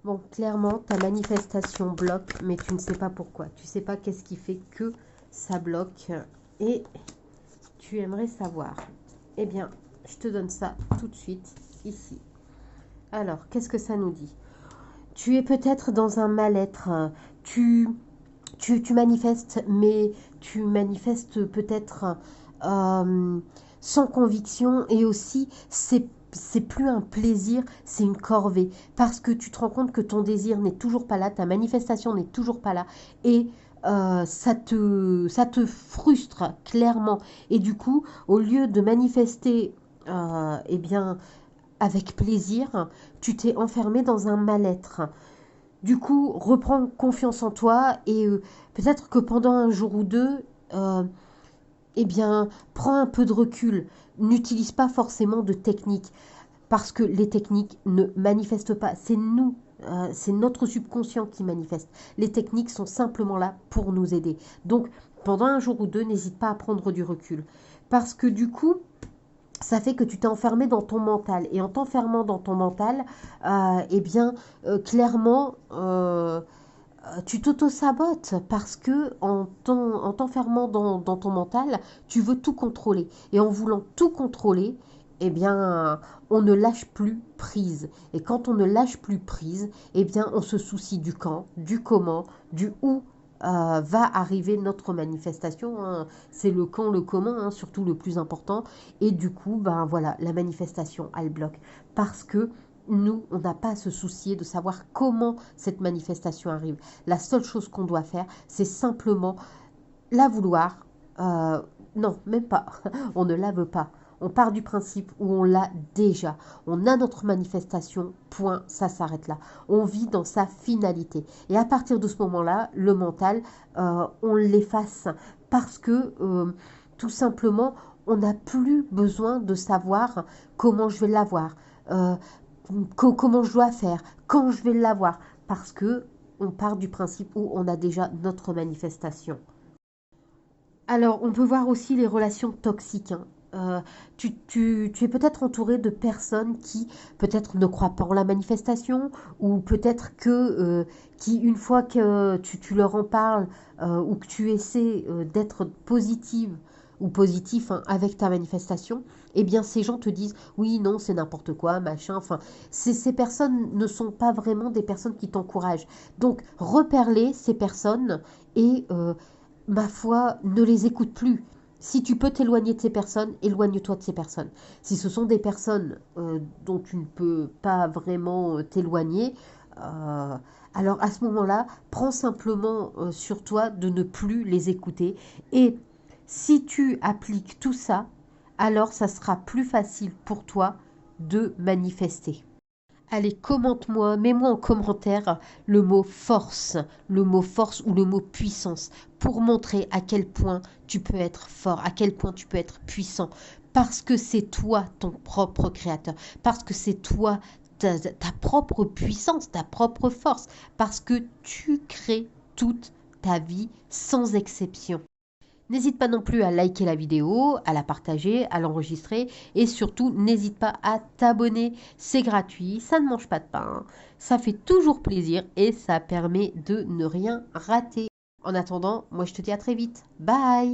Bon, clairement, ta manifestation bloque, mais tu ne sais pas pourquoi. Tu ne sais pas qu'est-ce qui fait que ça bloque et tu aimerais savoir. Eh bien, je te donne ça tout de suite ici. Alors, qu'est-ce que ça nous dit? Tu es peut-être dans un mal-être. Tu manifestes, mais tu manifestes peut-être sans conviction et aussi c'est plus un plaisir, c'est une corvée parce que tu te rends compte que ton désir n'est toujours pas là, ta manifestation n'est toujours pas là et ça te frustre clairement et du coup au lieu de manifester eh bien avec plaisir, tu t'es enfermé dans un mal-être. Du coup, reprends confiance en toi et peut-être que pendant un jour ou deux, euh, eh bien, prends un peu de recul. N'utilise pas forcément de techniques parce que les techniques ne manifestent pas. C'est nous, c'est notre subconscient qui manifeste. Les techniques sont simplement là pour nous aider. Donc, pendant un jour ou deux, n'hésite pas à prendre du recul. Parce que du coup, ça fait que tu t'es enfermé dans ton mental. Et en t'enfermant dans ton mental, eh bien, clairement, tu t'auto-sabotes parce que en t'enfermant dans ton mental, tu veux tout contrôler. Et en voulant tout contrôler, eh bien, on ne lâche plus prise. Et quand on ne lâche plus prise, eh bien, on se soucie du quand, du comment, du où va arriver notre manifestation. Hein. C'est le quand, le comment, hein, surtout le plus important. Et du coup, ben voilà, la manifestation, elle bloque. Parce que nous, on n'a pas à se soucier de savoir comment cette manifestation arrive. La seule chose qu'on doit faire, c'est simplement la vouloir. Non, même pas. On ne la veut pas. On part du principe où on l'a déjà. On a notre manifestation, point, ça s'arrête là. On vit dans sa finalité. Et à partir de ce moment-là, le mental, on l'efface parce que tout simplement, on n'a plus besoin de savoir comment je vais l'avoir, comment je dois faire, quand je vais l'avoir, parce que on part du principe où on a déjà notre manifestation. Alors, on peut voir aussi les relations toxiques. Hein. Tu es peut-être entouré de personnes qui peut-être ne croient pas en la manifestation ou peut-être que qui une fois que tu leur en parles ou que tu essaies d'être positive ou positif hein, avec ta manifestation, eh bien ces gens te disent oui, non, c'est n'importe quoi, machin. Enfin, ces personnes ne sont pas vraiment des personnes qui t'encouragent. Donc, repère-les, ces personnes, et ma foi, ne les écoute plus. Si tu peux t'éloigner de ces personnes, éloigne-toi de ces personnes. Si ce sont des personnes dont tu ne peux pas vraiment t'éloigner, euh, alors à ce moment-là, prends simplement sur toi de ne plus les écouter. Et si tu appliques tout ça, alors ça sera plus facile pour toi de manifester. Allez, commente-moi, mets-moi en commentaire le mot force ou le mot puissance, pour montrer à quel point tu peux être fort, à quel point tu peux être puissant, parce que c'est toi ton propre créateur, parce que c'est toi ta propre puissance, ta propre force, parce que tu crées toute ta vie sans exception. N'hésite pas non plus à liker la vidéo, à la partager, à l'enregistrer et surtout n'hésite pas à t'abonner. C'est gratuit, ça ne mange pas de pain, ça fait toujours plaisir et ça permet de ne rien rater. En attendant, moi je te dis à très vite. Bye!